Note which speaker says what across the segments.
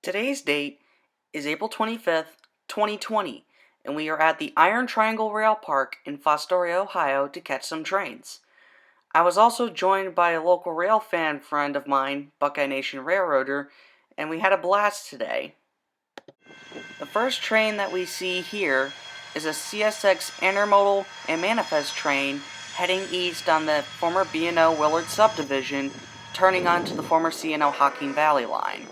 Speaker 1: Today's date is April 25th, 2020, and we are at the Iron Triangle Rail Park in Fostoria, Ohio to catch some trains. I was also joined by a local rail fan friend of mine, BuckeyeNationRailroader, and we had a blast today. The first train that we see here is a CSX intermodal and manifest train heading east on the former B&O Willard subdivision, turning onto the former C&O Hocking Valley line.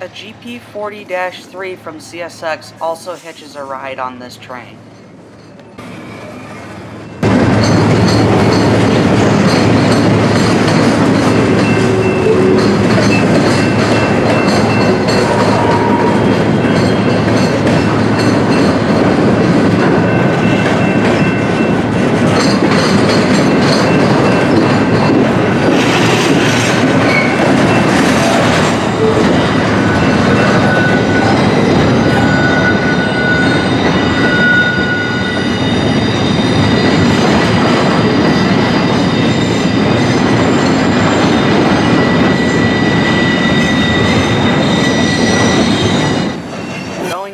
Speaker 1: A GP40-3 from CSX also hitches a ride on this train.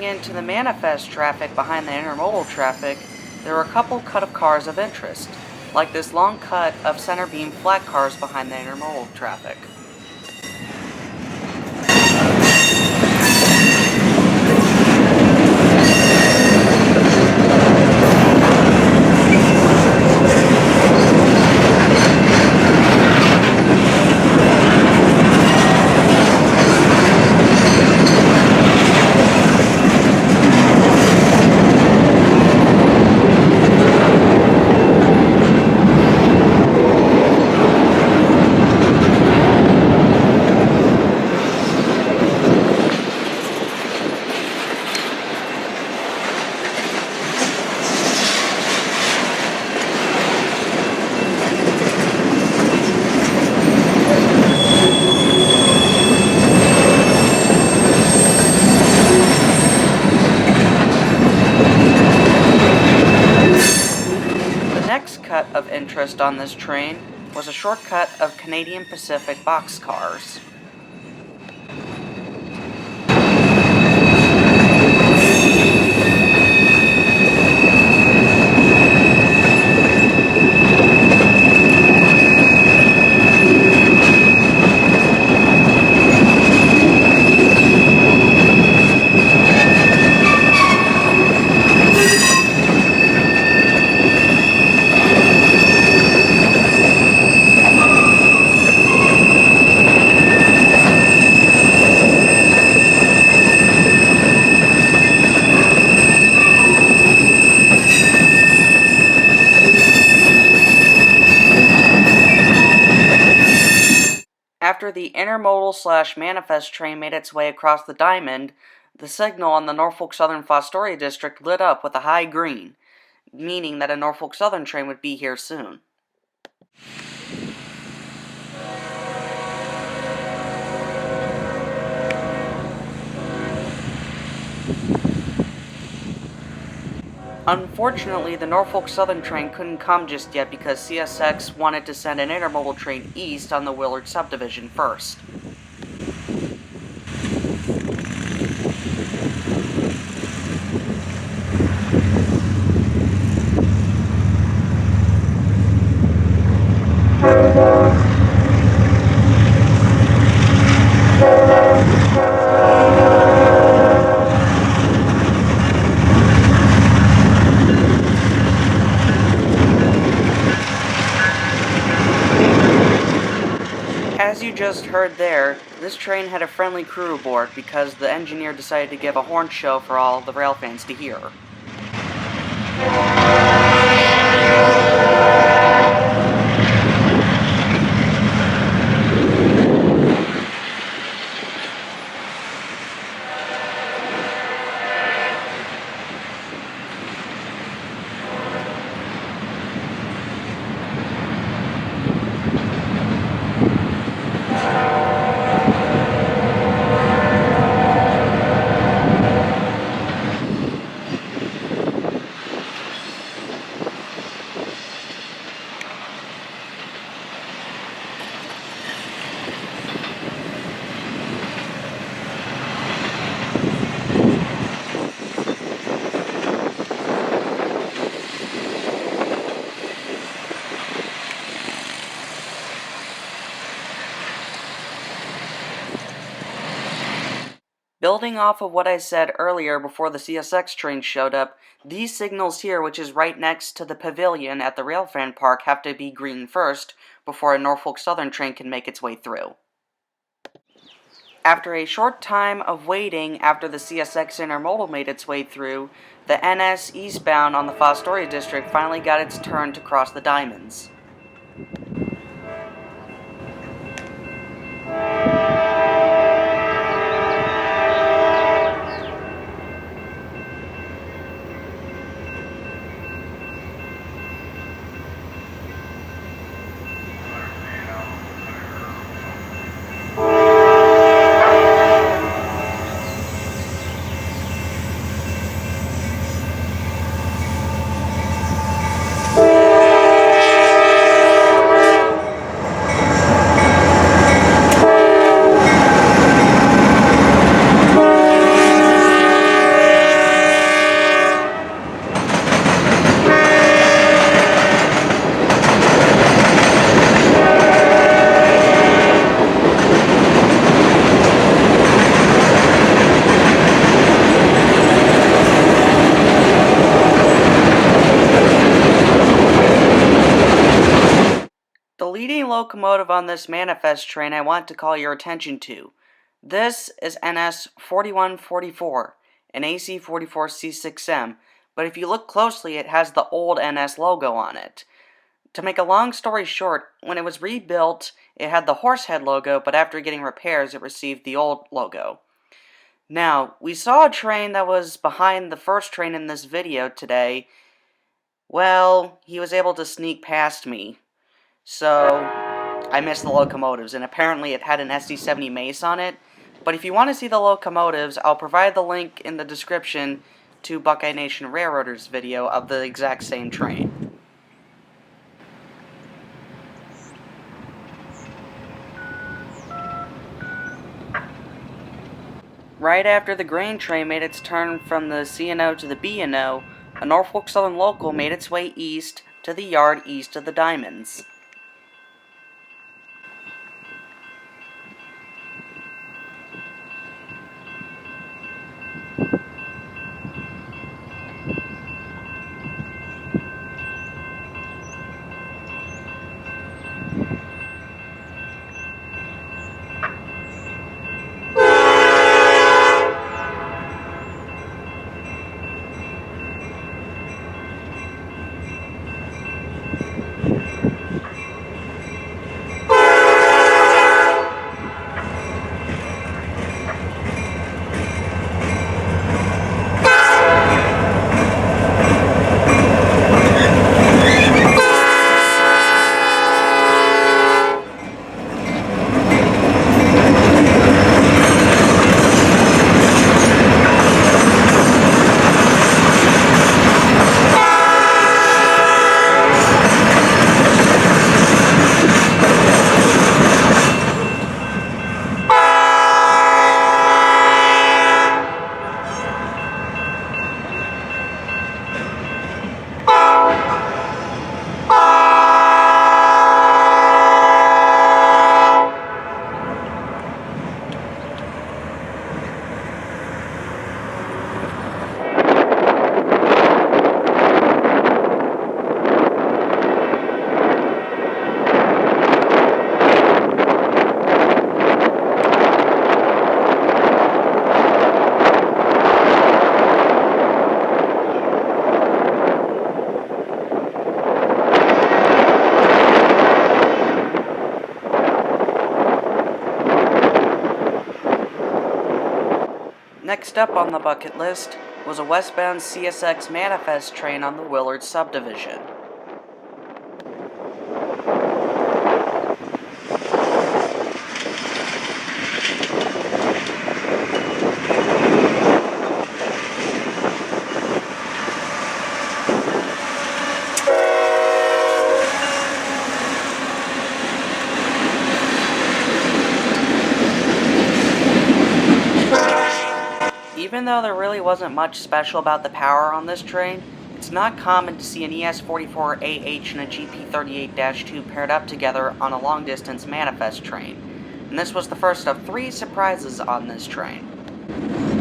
Speaker 1: Into the manifest traffic behind the intermodal traffic, there were a couple cut of cars of interest, like this long cut of center beam flat cars behind the intermodal traffic. Cut of interest on this train was a shortcut of Canadian Pacific boxcars. After the intermodal/manifest train made its way across the diamond, the signal on the Norfolk Southern Fostoria district lit up with a high green, meaning that a Norfolk Southern train would be here soon. Unfortunately, the Norfolk Southern train couldn't come just yet because CSX wanted to send an intermodal train east on the Willard subdivision first. As you just heard there, this train had a friendly crew aboard because the engineer decided to give a horn show for all the rail fans to hear. building off of what I said earlier before the CSX train showed up, these signals here, which is right next to the pavilion at the Railfan Park, have to be green first before a Norfolk Southern train can make its way through. After a short time of waiting after the CSX intermodal made its way through, the NS eastbound on the Fostoria district finally got its turn to cross the diamonds. The leading locomotive on this manifest train I want to call your attention to. This is NS 4144, an AC 44 C6M, but if you look closely it has the old NS logo on it. To make a long story short, when it was rebuilt, it had the horsehead logo, but after getting repairs it received the old logo. Now, we saw a train that was behind the first train in this video today. Well, he was able to sneak past me. So, I missed the locomotives, and apparently it had an SD70 Mace on it. But if you want to see the locomotives, I'll provide the link in the description to BuckeyeNationRailroader's video of the exact same train. Right after the grain train made its turn from the C&O to the B&O, a Norfolk Southern local made its way east to the yard east of the diamonds. Next up on the bucket list was a westbound CSX manifest train on the Willard subdivision. Even though there really wasn't much special about the power on this train, it's not common to see an ES44AH and a GP38-2 paired up together on a long-distance manifest train, and this was the first of 3 surprises on this train.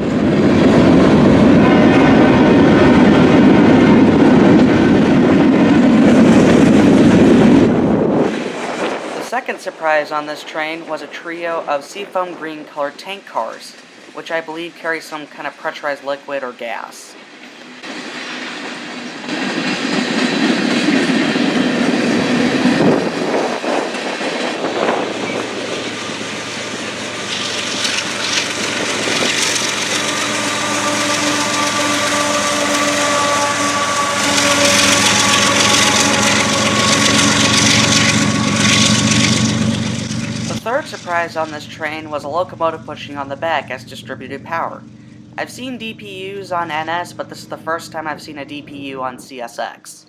Speaker 1: second surprise on this train was a trio of seafoam green colored tank cars, which I believe carry some kind of pressurized liquid or gas. The third surprise on this train was a locomotive pushing on the back as distributed power. I've seen DPUs on NS, but this is the first time I've seen a DPU on CSX.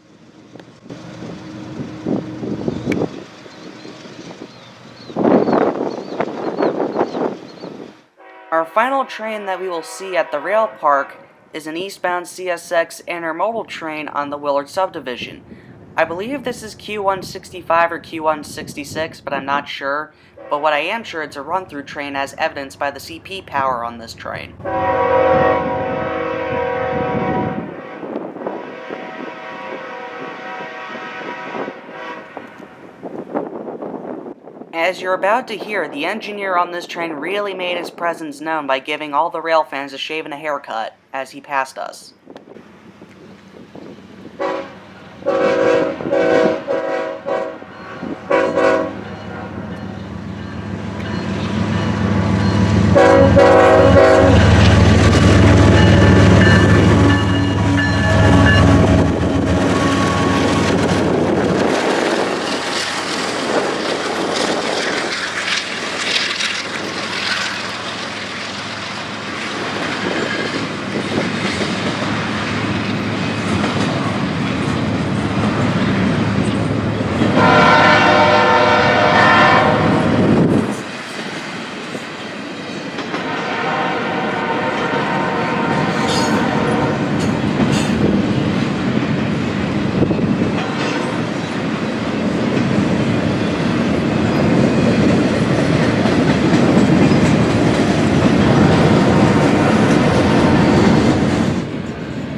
Speaker 1: Our final train that we will see at the rail park is an eastbound CSX intermodal train on the Willard subdivision. I believe this is Q165 or Q166, but I'm not sure. But what I am sure, it's a run-through train as evidenced by the CP power on this train. As you're about to hear, the engineer on this train really made his presence known by giving all the rail fans a shave and a haircut as he passed us.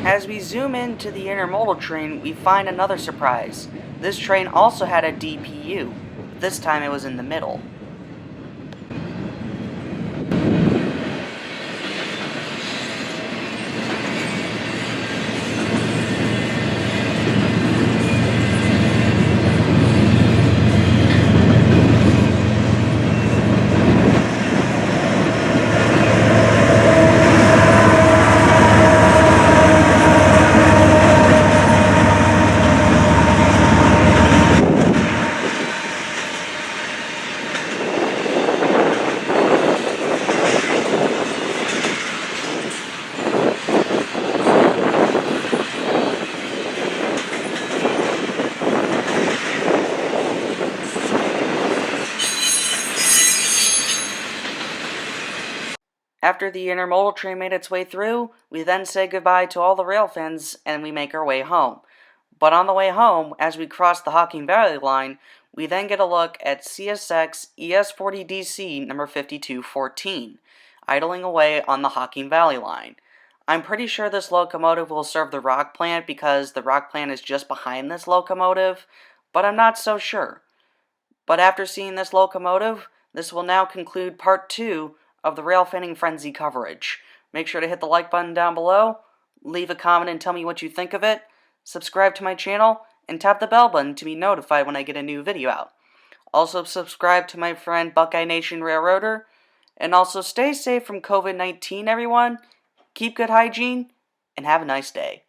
Speaker 1: As we zoom into the intermodal train, we find another surprise. This train also had a DPU. This time it was in the middle. After the intermodal train made its way through, we then say goodbye to all the rail fans and we make our way home. But on the way home, as we cross the Hocking Valley line, we then get a look at CSX ES40DC number 5214, idling away on the Hocking Valley line. I'm pretty sure this locomotive will serve the rock plant because the rock plant is just behind this locomotive, but I'm not so sure. But after seeing this locomotive, this will now conclude part 2 of the Railfanning Frenzy coverage. Make sure to hit the like button down below, leave a comment and tell me what you think of it, subscribe to my channel, and tap the bell button to be notified when I get a new video out. Also subscribe to my friend BuckeyeNationRailroader, and also stay safe from COVID-19 everyone, keep good hygiene, and have a nice day.